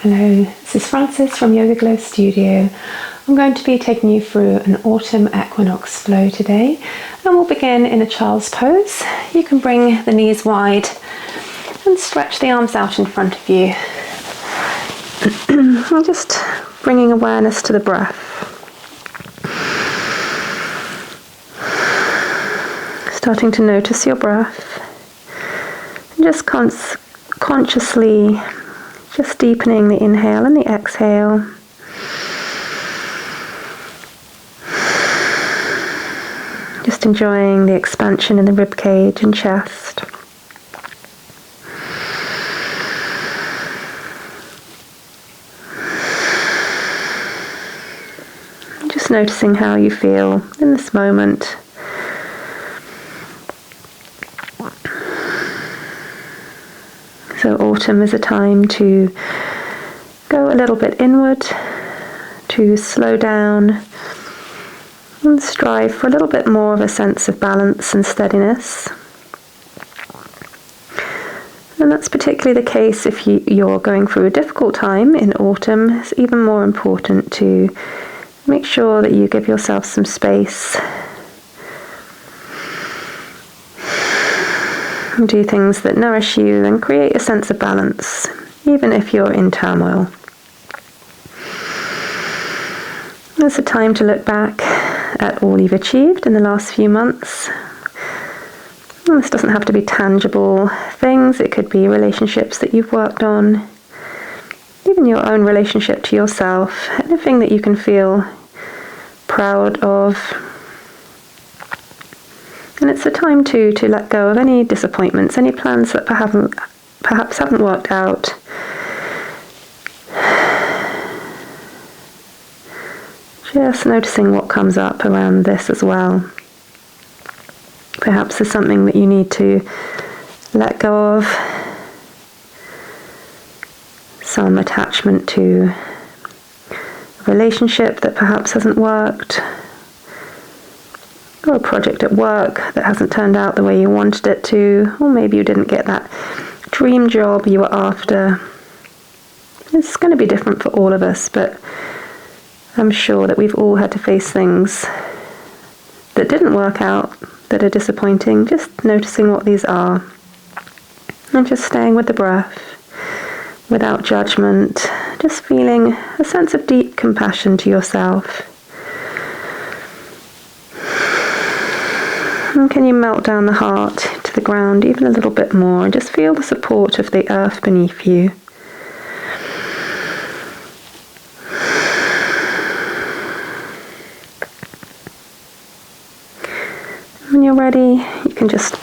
Hello, this is Frances from Yoga Glow Studio. I'm going to be taking you through an autumn equinox flow today, and we'll begin in a child's pose. You can bring the knees wide and stretch the arms out in front of you. I'm just bringing awareness to the breath. Starting to notice your breath. And just consciously just deepening the inhale and the exhale. Just enjoying the expansion in the rib cage and chest. Just noticing how you feel in this moment. So autumn is a time to go a little bit inward, to slow down and strive for a little bit more of a sense of balance and steadiness. And that's particularly the case if you're going through a difficult time in autumn. It's even more important to make sure that you give yourself some space. Do things that nourish you and create a sense of balance, even if you're in turmoil. It's a time to look back at all you've achieved in the last few months. And this doesn't have to be tangible things, it could be relationships that you've worked on, even your own relationship to yourself, anything that you can feel proud of. And it's a time to let go of any disappointments, any plans that perhaps haven't worked out. Just noticing what comes up around this as well. Perhaps there's something that you need to let go of. Some attachment to a relationship that perhaps hasn't worked. Or a project at work that hasn't turned out the way you wanted it to, or maybe you didn't get that dream job you were after. It's going to be different for all of us, but I'm sure that we've all had to face things that didn't work out, that are disappointing. Just noticing what these are, and just staying with the breath, without judgment, just feeling a sense of deep compassion to yourself. And can you melt down the heart to the ground even a little bit more and just feel the support of the earth beneath you. When you're ready, you can just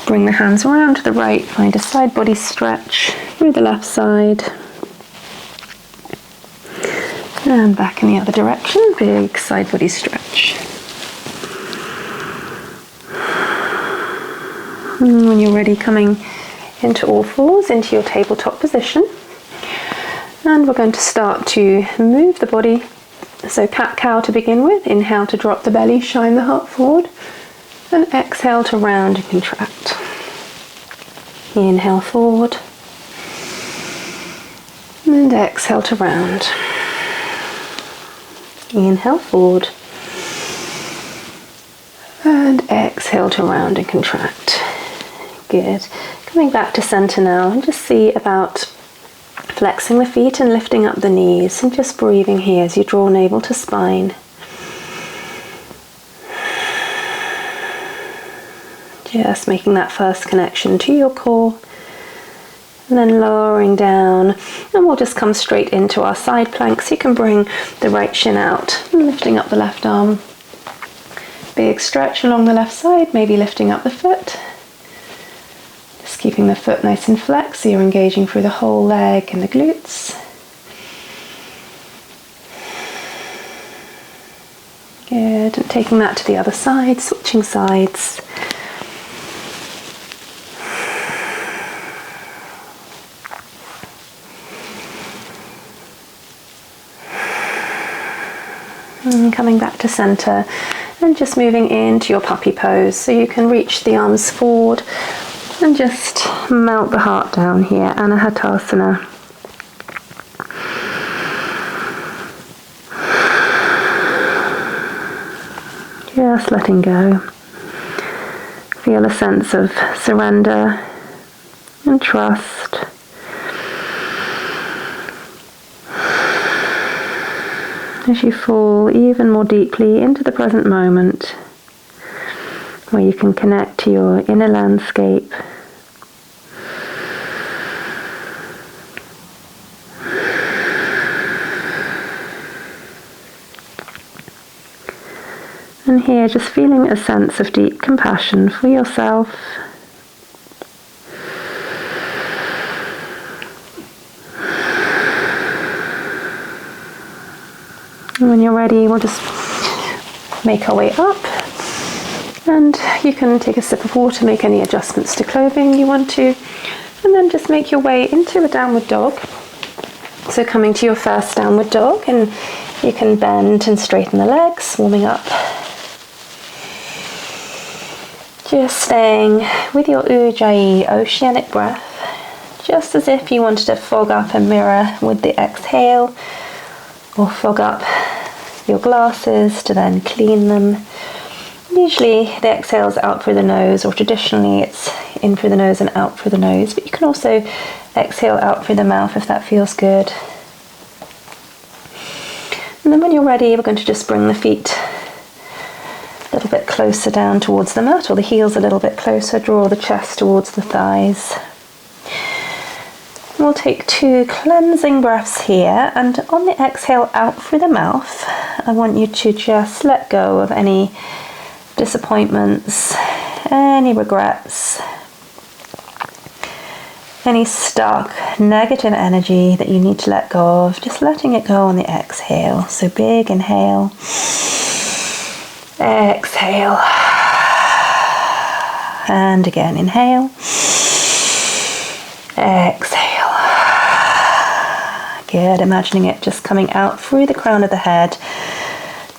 bring the hands around to the right, find a side body stretch through the left side. And back in the other direction, big side body stretch. And when you're ready, coming into all fours, into your tabletop position. And we're going to start to move the body. So cat-cow to begin with. Inhale to drop the belly, shine the heart forward. And exhale to round and contract. Inhale forward. And exhale to round. Inhale forward. And exhale to round and contract. Good. Coming back to center now, and just see about flexing the feet and lifting up the knees, and just breathing here as you draw navel to spine. Just making that first connection to your core, and then lowering down, and we'll just come straight into our side planks. You can bring the right shin out and lifting up the left arm. Big stretch along the left side, maybe lifting up the foot. Just keeping the foot nice and flexed so you're engaging through the whole leg and the glutes. Good, and taking that to the other side, switching sides. And coming back to center and just moving into your puppy pose, so you can reach the arms forward and just melt the heart down here, Anahatasana. Just letting go. Feel a sense of surrender and trust. As you fall even more deeply into the present moment, where you can connect to your inner landscape. And here, just feeling a sense of deep compassion for yourself. And when you're ready, we'll just make our way up. And you can take a sip of water, make any adjustments to clothing you want to, and then just make your way into a downward dog. So coming to your first downward dog, and you can bend and straighten the legs, warming up. Just staying with your Ujjayi oceanic breath, just as if you wanted to fog up a mirror with the exhale, or fog up your glasses to then clean them. Usually the exhale is out through the nose, or traditionally it's in through the nose and out through the nose, but you can also exhale out through the mouth if that feels good. And then when you're ready, we're going to just bring the feet a little bit closer down towards the mat, or the heels a little bit closer, draw the chest towards the thighs. We'll take 2 cleansing breaths here, and on the exhale out through the mouth, I want you to just let go of any disappointments, any regrets, any stuck negative energy that you need to let go of, just letting it go on the exhale. So big inhale, exhale, and again inhale, exhale. Good, imagining it just coming out through the crown of the head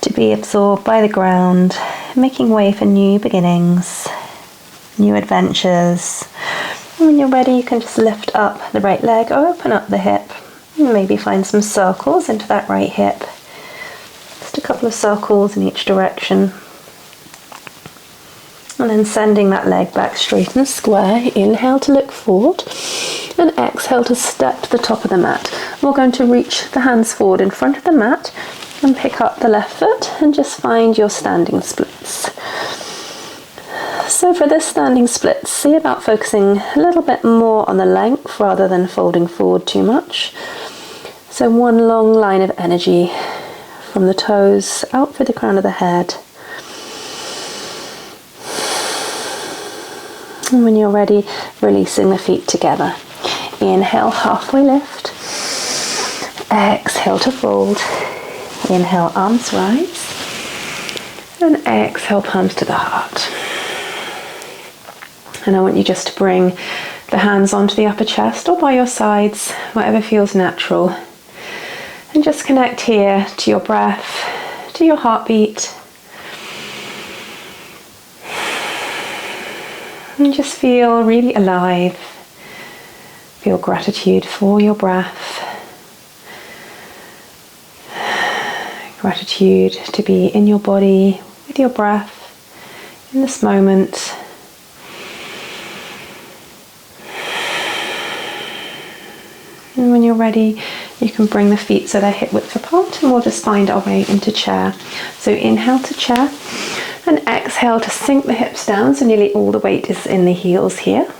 to be absorbed by the ground, making way for new beginnings, new adventures. And when you're ready, you can just lift up the right leg, open up the hip, and maybe find some circles into that right hip. Just a couple of circles in each direction. And then sending that leg back straight and square. Inhale to look forward, and exhale to step to the top of the mat. We're going to reach the hands forward in front of the mat and pick up the left foot and just find your standing splits. So for this standing split, see about focusing a little bit more on the length rather than folding forward too much. So one long line of energy from the toes out through the crown of the head. And when you're ready, releasing the feet together. Inhale, halfway lift. Exhale to fold. Inhale, arms rise. And exhale, palms to the heart. And I want you just to bring the hands onto the upper chest or by your sides, whatever feels natural. And just connect here to your breath, to your heartbeat. And just feel really alive. Feel gratitude for your breath. Gratitude to be in your body with your breath in this moment. And when you're ready, you can bring the feet so they're hip width apart, and we'll just find our way into chair. So inhale to chair, and exhale to sink the hips down, so nearly all the weight is in the heels here.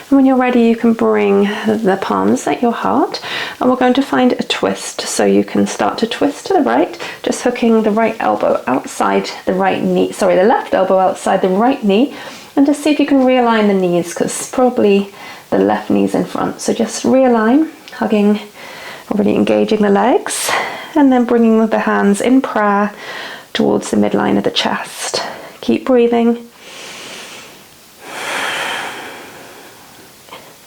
And when you're ready, you can bring the palms at your heart, and we're going to find a twist. So you can start to twist to the right, just hooking the right elbow outside the right knee, the left elbow outside the right knee, and just see if you can realign the knees, because probably the left knee's in front. So just realign, hugging, already engaging the legs, and then bringing the hands in prayer towards the midline of the chest. Keep breathing.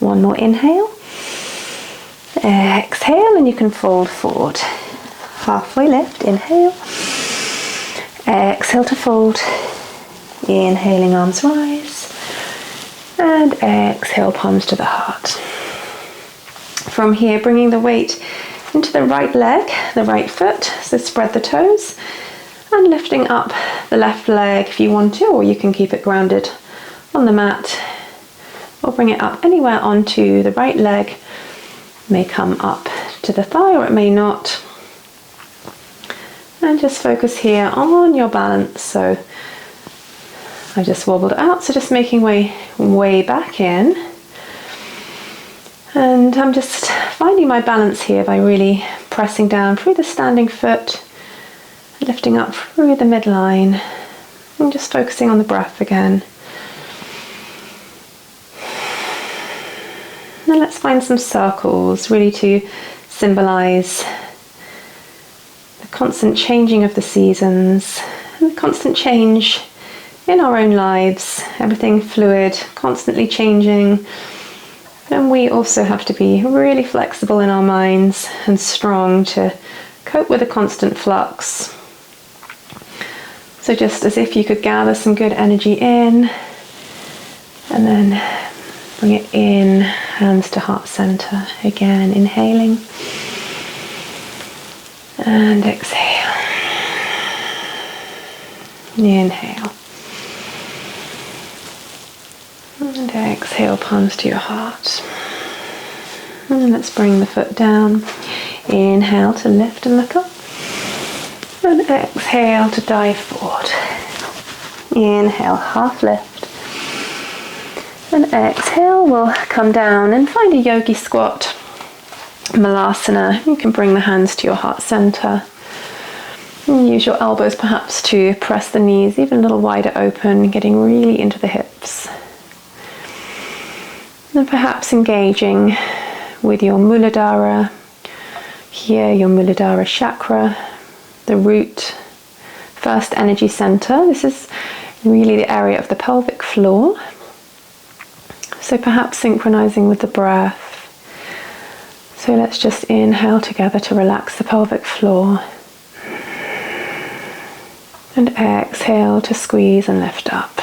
One more inhale. Exhale, and you can fold forward. Halfway lift, inhale. Exhale to fold. Inhaling, arms rise. And exhale, palms to the heart. From here, bringing the weight into the right leg, the right foot. So spread the toes. And lifting up the left leg if you want to, or you can keep it grounded on the mat, or bring it up anywhere onto the right leg. It may come up to the thigh or it may not. And just focus here on your balance. So I just wobbled out, so just making way back in. And I'm just finding my balance here by really pressing down through the standing foot, lifting up through the midline, and just focusing on the breath again. Now let's find some circles, really to symbolize the constant changing of the seasons and the constant change in our own lives. Everything fluid, constantly changing. And we also have to be really flexible in our minds and strong to cope with a constant flux. So just as if you could gather some good energy in and then bring it in, hands to heart center. Again, inhaling and exhale. Inhale. And exhale, palms to your heart. And let's bring the foot down. Inhale to lift and look up. And exhale to dive forward. Inhale, half lift. And exhale, we'll come down and find a yogi squat, malasana. You can bring the hands to your heart center. And use your elbows perhaps to press the knees even a little wider open, getting really into the hips. And perhaps engaging with your Muladhara, here your Muladhara chakra, the root, first energy center. This is really the area of the pelvic floor. So perhaps synchronizing with the breath. So let's just inhale together to relax the pelvic floor. And exhale to squeeze and lift up.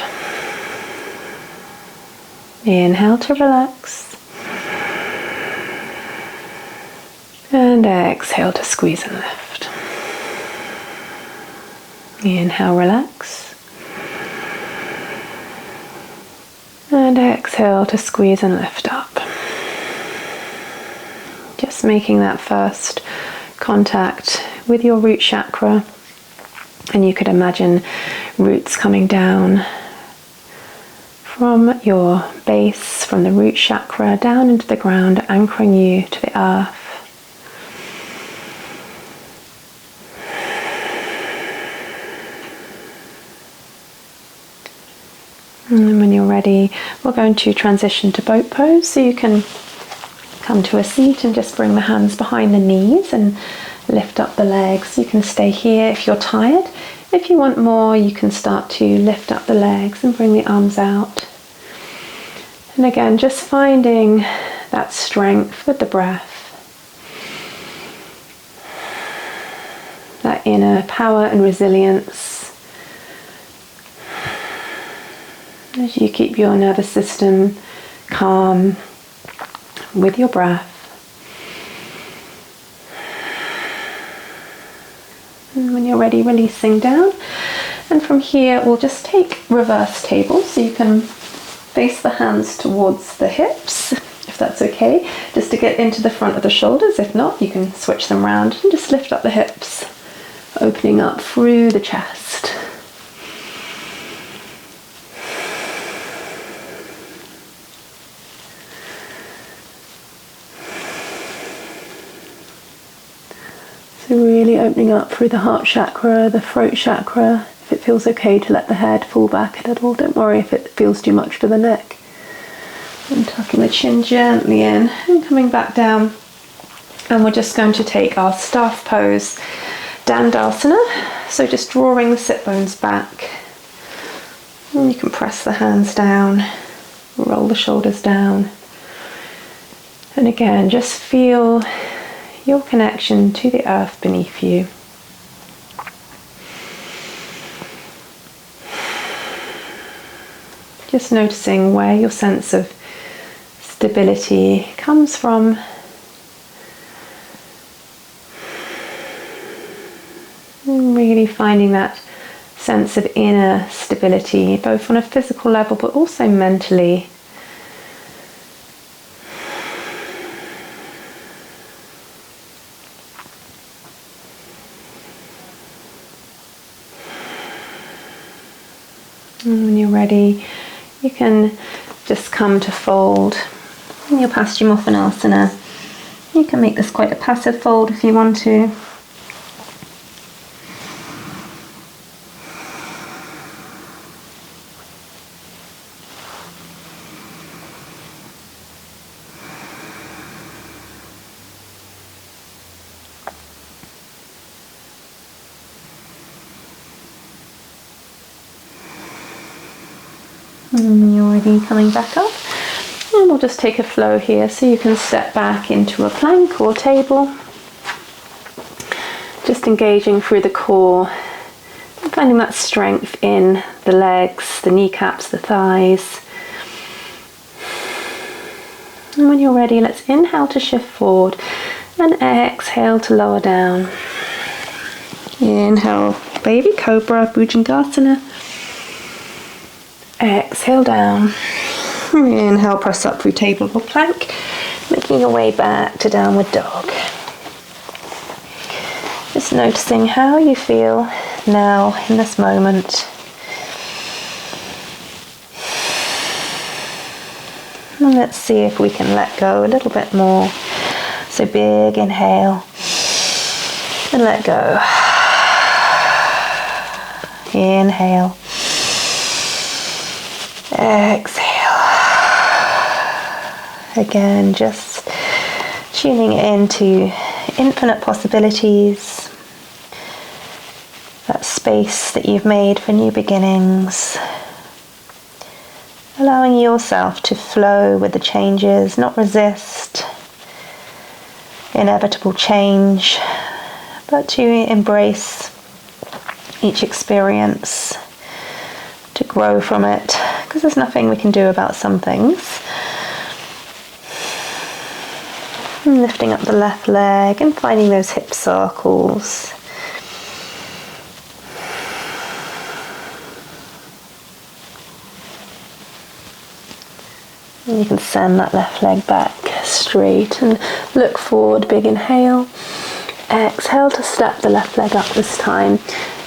Inhale to relax. And exhale to squeeze and lift. Inhale, relax. And exhale to squeeze and lift up. Just making that first contact with your root chakra. And you could imagine roots coming down from your base, from the root chakra, down into the ground, anchoring you to the earth. And then when you're ready, we're going to transition to boat pose. So you can come to a seat and just bring the hands behind the knees and lift up the legs. You can stay here if you're tired. If you want more, you can start to lift up the legs and bring the arms out. And again, just finding that strength with the breath. That inner power and resilience. As you keep your nervous system calm with your breath. And when you're ready, releasing down. And from here, we'll just take reverse table. So you can face the hands towards the hips, if that's okay, just to get into the front of the shoulders. If not, you can switch them around and just lift up the hips, opening up through the chest. So really opening up through the heart chakra, the throat chakra. If it feels okay to let the head fall back a little, don't worry if it feels too much to the neck. And tucking the chin gently in and coming back down. And we're just going to take our staff pose, Dandasana. So just drawing the sit bones back. And you can press the hands down, roll the shoulders down. And again, just feel your connection to the earth beneath you. Just noticing where your sense of stability comes from. And really really finding that sense of inner stability, both on a physical level but also mentally. And when you're ready, you can just come to fold in your Paschimottanasana. You can make this quite a passive fold if you want to. And you're already coming back up. And we'll just take a flow here, so you can step back into a plank or table. Just engaging through the core, and finding that strength in the legs, the kneecaps, the thighs. And when you're ready, let's inhale to shift forward and exhale to lower down. Inhale, baby cobra, Bhujangasana. Exhale down. Inhale, press up through table or plank, making your way back to downward dog. Just noticing how you feel now in this moment. And let's see if we can let go a little bit more. So big inhale and let go. Inhale. Exhale. Again, just tuning into infinite possibilities, that space that you've made for new beginnings, allowing yourself to flow with the changes, not resist inevitable change, but to embrace each experience, to grow from it, because there's nothing we can do about some things. And lifting up the left leg and finding those hip circles. And you can send that left leg back straight and look forward, big inhale. Exhale to step the left leg up this time,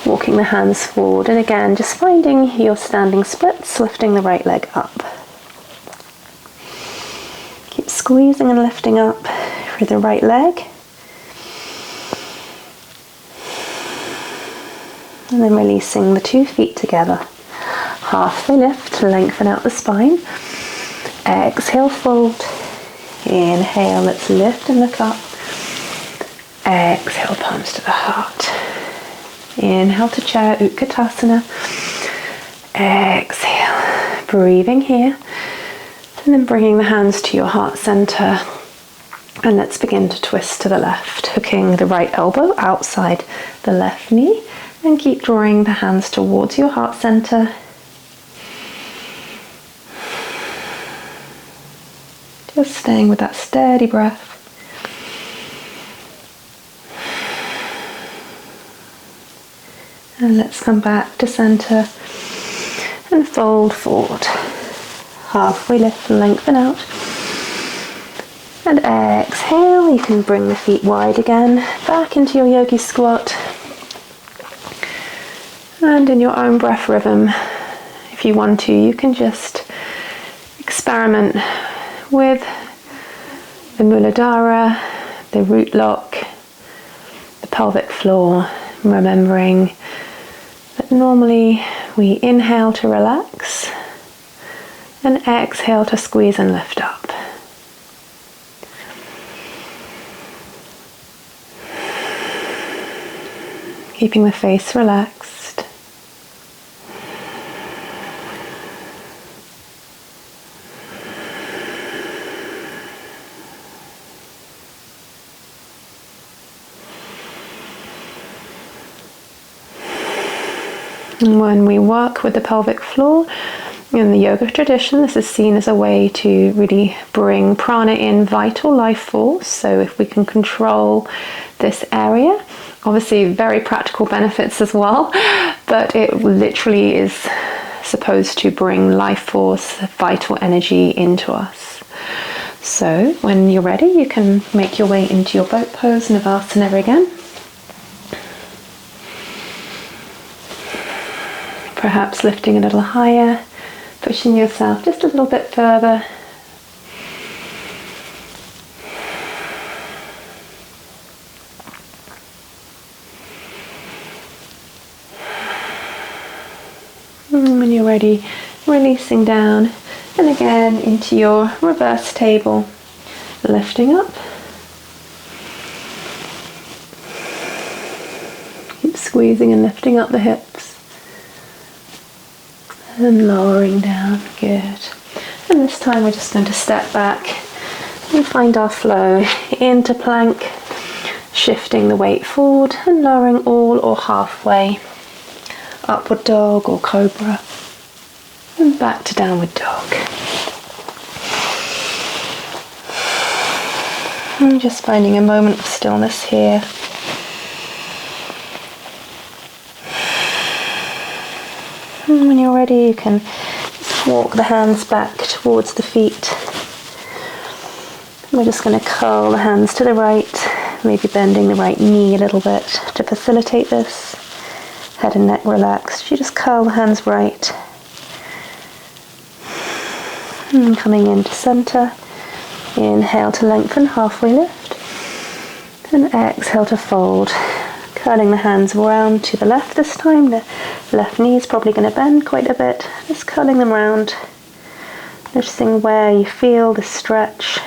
walking the hands forward. And again, just finding your standing splits, lifting the right leg up. Keep squeezing and lifting up through the right leg. And then releasing the 2 feet together. Halfway lift to lengthen out the spine. Exhale, fold. Inhale, let's lift and look up. Exhale, palms to the heart. Inhale to chair, Utkatasana. Exhale, breathing here. And then bringing the hands to your heart center. And let's begin to twist to the left, hooking the right elbow outside the left knee. And keep drawing the hands towards your heart center. Just staying with that steady breath. And let's come back to center and fold forward. Halfway lift and lengthen out. And exhale, you can bring the feet wide again, back into your yogi squat. And in your own breath rhythm, if you want to, you can just experiment with the Muladhara, the root lock, the pelvic floor, remembering that normally we inhale to relax and exhale to squeeze and lift up. Keeping the face relaxed. And when we work with the pelvic floor, In the yoga tradition, this is seen as a way to really bring prana in, vital life force. So if we can control this area, obviously very practical benefits as well, but it literally is supposed to bring life force, vital energy into us. So when you're ready, you can make your way into your boat pose, Savasana again. Perhaps lifting a little higher, pushing yourself just a little bit further. And when you're ready, releasing down, and again into your reverse table, lifting up. Keep squeezing and lifting up the hips. And lowering down, good. And this time we're just going to step back and find our flow into plank, shifting the weight forward and lowering all or halfway. Upward dog or cobra, and back to downward dog. And just finding a moment of stillness here. And when you're ready, you can just walk the hands back towards the feet. We're just going to curl the hands to the right, maybe bending the right knee a little bit to facilitate this. Head and neck relaxed. You just curl the hands right. And coming into center. Inhale to lengthen, halfway lift. And exhale to fold. Curling the hands round to the left this time. The left knee is probably going to bend quite a bit. Just curling them round. Noticing where you feel the stretch.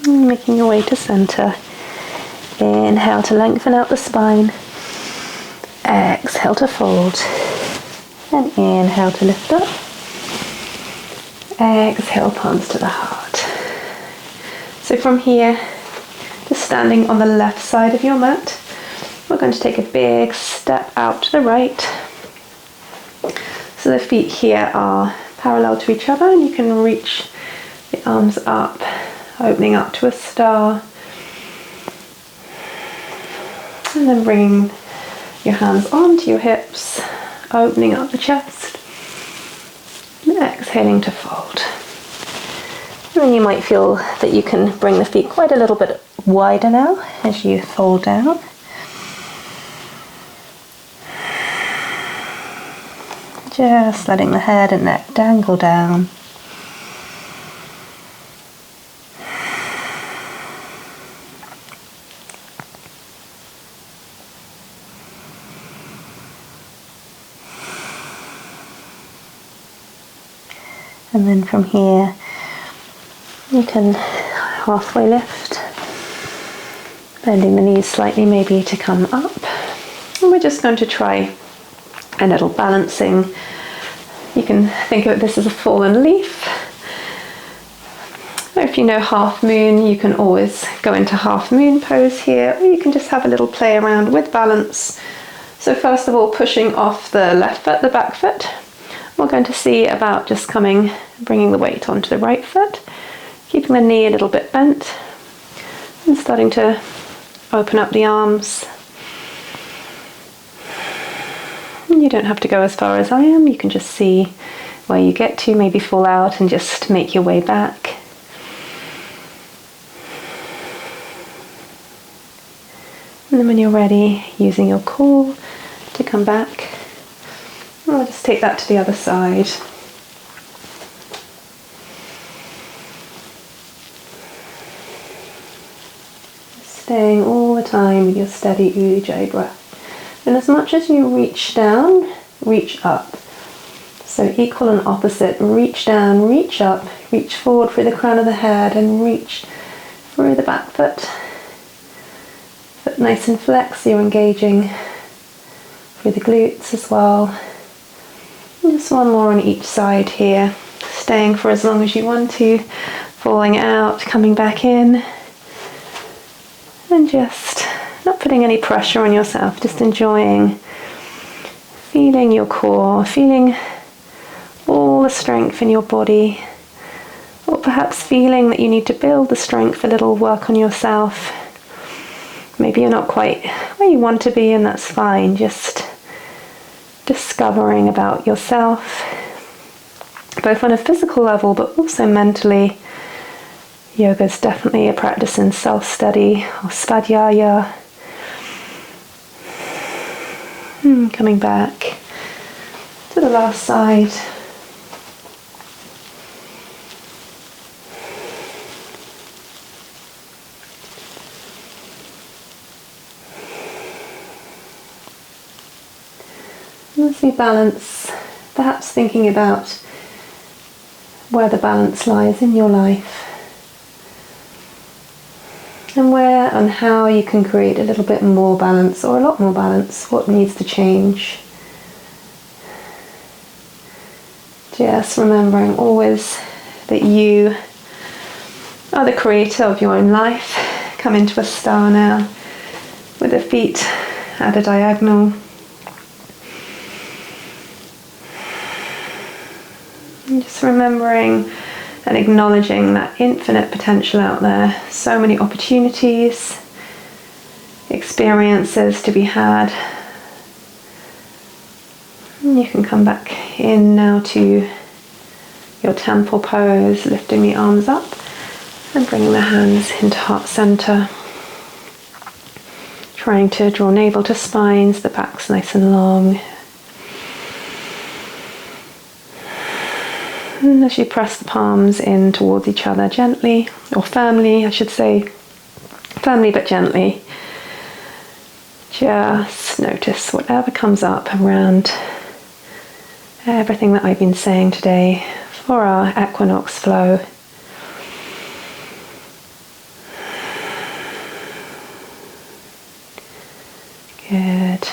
And making your way to center. Inhale to lengthen out the spine. Exhale to fold. And inhale to lift up. Exhale, palms to the heart. So from here, just standing on the left side of your mat, we're going to take a big step out to the right. So the feet here are parallel to each other, and you can reach the arms up, opening up to a star. And then bringing your hands onto your hips, opening up the chest, and exhaling to fold. And then you might feel that you can bring the feet quite a little bit wider now as you fold down. Just letting the head and neck dangle down. And then from here, you can halfway lift, bending the knees slightly maybe to come up. And we're just going to try a little balancing. You can think of this as a fallen leaf. Or if you know half moon, you can always go into half moon pose here, or you can just have a little play around with balance. So first of all, pushing off the left foot, the back foot. We're going to see about just bringing the weight onto the right foot, keeping the knee a little bit bent, and starting to open up the arms. And you don't have to go as far as I am, you can just see where you get to, maybe fall out and just make your way back. And then when you're ready, using your core to come back. I'll just take that to the other side. Staying all the time with your steady Ujjayi breath. And as much as you reach down, reach up. So equal and opposite. Reach down, reach up, reach forward through the crown of the head and reach through the back foot. Foot nice and flexed, you're engaging through the glutes as well. Just one more on each side here, staying for as long as you want to, falling out, coming back in, and just not putting any pressure on yourself, just enjoying feeling your core, feeling all the strength in your body, or perhaps feeling that you need to build the strength a little, work on yourself. Maybe you're not quite where you want to be, and that's fine. Just discovering about yourself, both on a physical level but also mentally. Yoga is definitely a practice in self-study or svadhyaya. Coming back to the last side. As we balance, perhaps thinking about where the balance lies in your life and where and how you can create a little bit more balance or a lot more balance, what needs to change. Just remembering always that you are the creator of your own life. Come into a star now with the feet at a diagonal. And just remembering and acknowledging that infinite potential out there. So many opportunities, experiences to be had. And you can come back in now to your temple pose, lifting the arms up and bringing the hands into heart center. Trying to draw navel to spine so the back's nice and long. And as you press the palms in towards each other gently, or firmly, I should say, firmly but gently, just notice whatever comes up around everything that I've been saying today for our equinox flow. Good.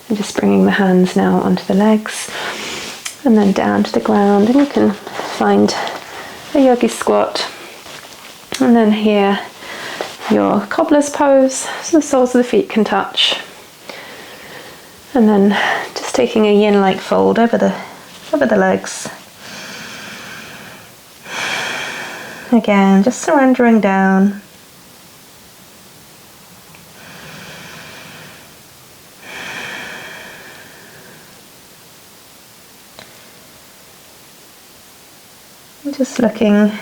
And just bringing the hands now onto the legs. And then down to the ground, and you can find a yogi squat, and then here your cobbler's pose so the soles of the feet can touch, and then just taking a yin-like fold over the legs. Again, just surrendering down. Just looking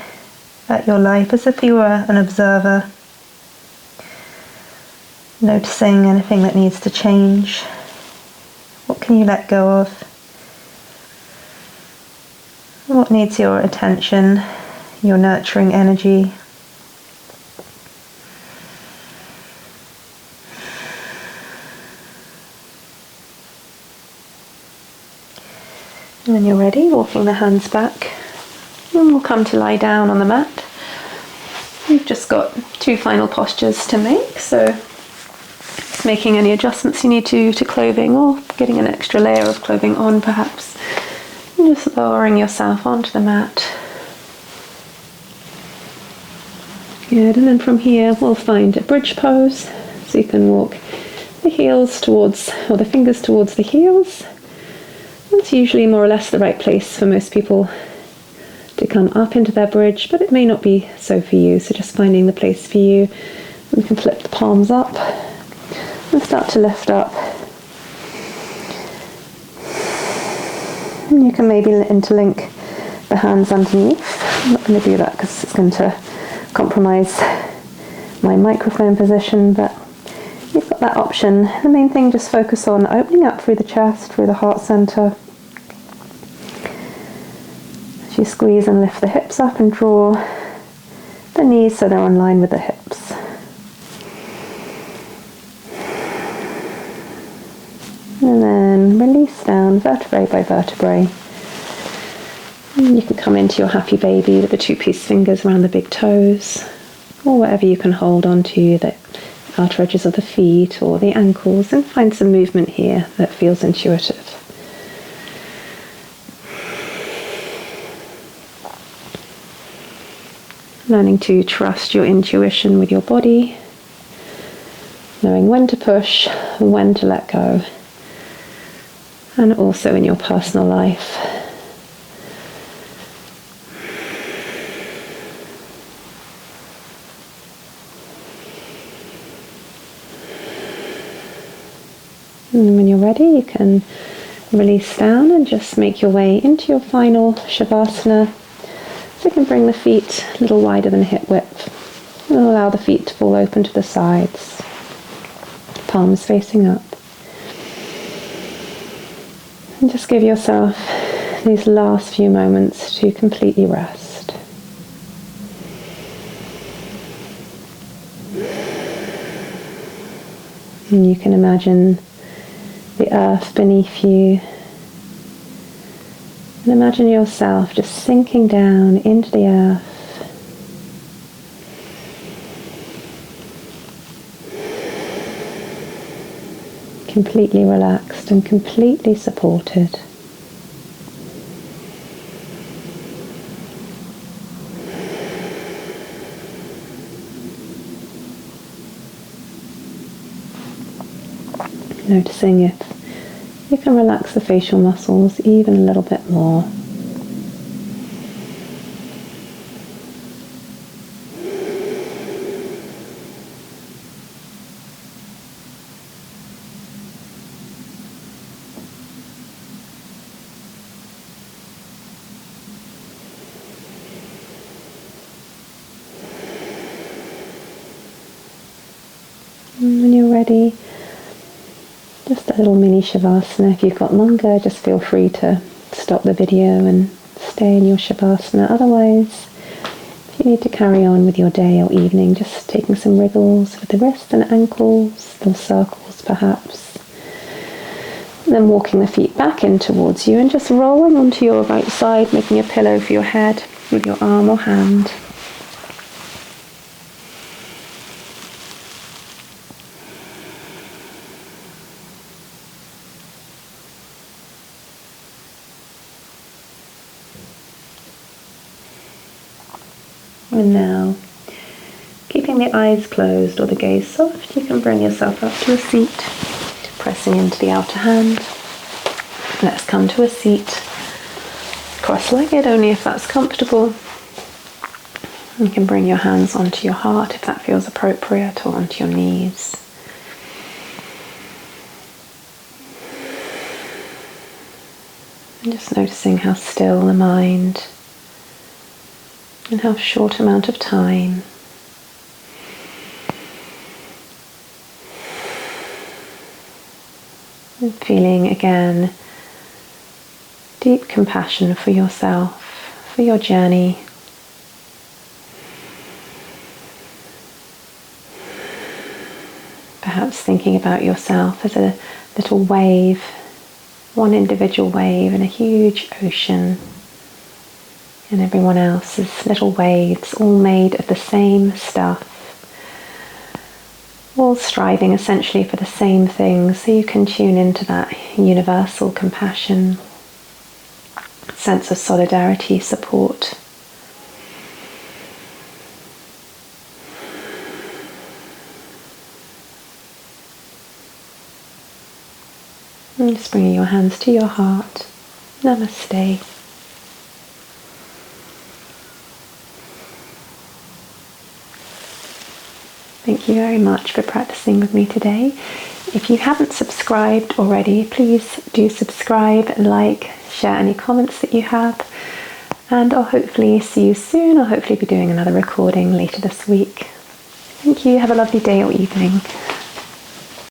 at your life as if you were an observer, noticing anything that needs to change. What can you let go of? What needs your attention, your nurturing energy? And when you're ready, walking the hands back. And we'll come to lie down on the mat. We've just got 2 final postures to make, so just making any adjustments you need to clothing, or getting an extra layer of clothing on perhaps. And just lowering yourself onto the mat. Good, and then from here we'll find a bridge pose, so you can walk the heels towards, or the fingers towards the heels. That's usually more or less the right place for most people to come up into their bridge, but it may not be so for you, so just finding the place for you. You can flip the palms up and start to lift up. And you can maybe interlink the hands underneath. I'm not going to do that because it's going to compromise my microphone position, but you've got that option. The main thing, just focus on opening up through the chest, through the heart center. You squeeze and lift the hips up and draw the knees so they're in line with the hips. And then release down vertebrae by vertebrae. And you can come into your happy baby with the 2-piece fingers around the big toes, or whatever you can hold onto, the outer edges of the feet or the ankles, and find some movement here that feels intuitive. Learning to trust your intuition with your body. knowing when to push, when to let go, and also in your personal life. And when you're ready, you can release down and just make your way into your final Savasana. So you can bring the feet a little wider than hip width and allow the feet to fall open to the sides, palms facing up. And just give yourself these last few moments to completely rest. And you can imagine the earth beneath you, and imagine yourself just sinking down into the earth, completely relaxed and completely supported. Noticing if you can relax the facial muscles even a little bit more. And when you're ready, just a little mini Shavasana. If you've got longer, just feel free to stop the video and stay in your Shavasana. Otherwise, if you need to carry on with your day or evening, just taking some wriggles with the wrists and ankles, little circles perhaps. And then walking the feet back in towards you and just rolling onto your right side, making a pillow for your head with your arm or hand. And now, keeping the eyes closed or the gaze soft, you can bring yourself up to a seat, pressing into the outer hand. Let's come to a seat, cross-legged only if that's comfortable. You can bring your hands onto your heart if that feels appropriate, or onto your knees. And just noticing how still the mind and how short amount of time. And feeling again deep compassion for yourself, for your journey. Perhaps thinking about yourself as a little wave, one individual wave in a huge ocean. And everyone else is little waves, all made of the same stuff, all striving essentially for the same thing, so you can tune into that universal compassion, sense of solidarity, support. And just bringing your hands to your heart. Namaste. Thank you very much for practicing with me today. If you haven't subscribed already, please do subscribe, like, share any comments that you have, and I'll hopefully see you soon. I'll hopefully be doing another recording later this week. Thank you. Have a lovely day or evening.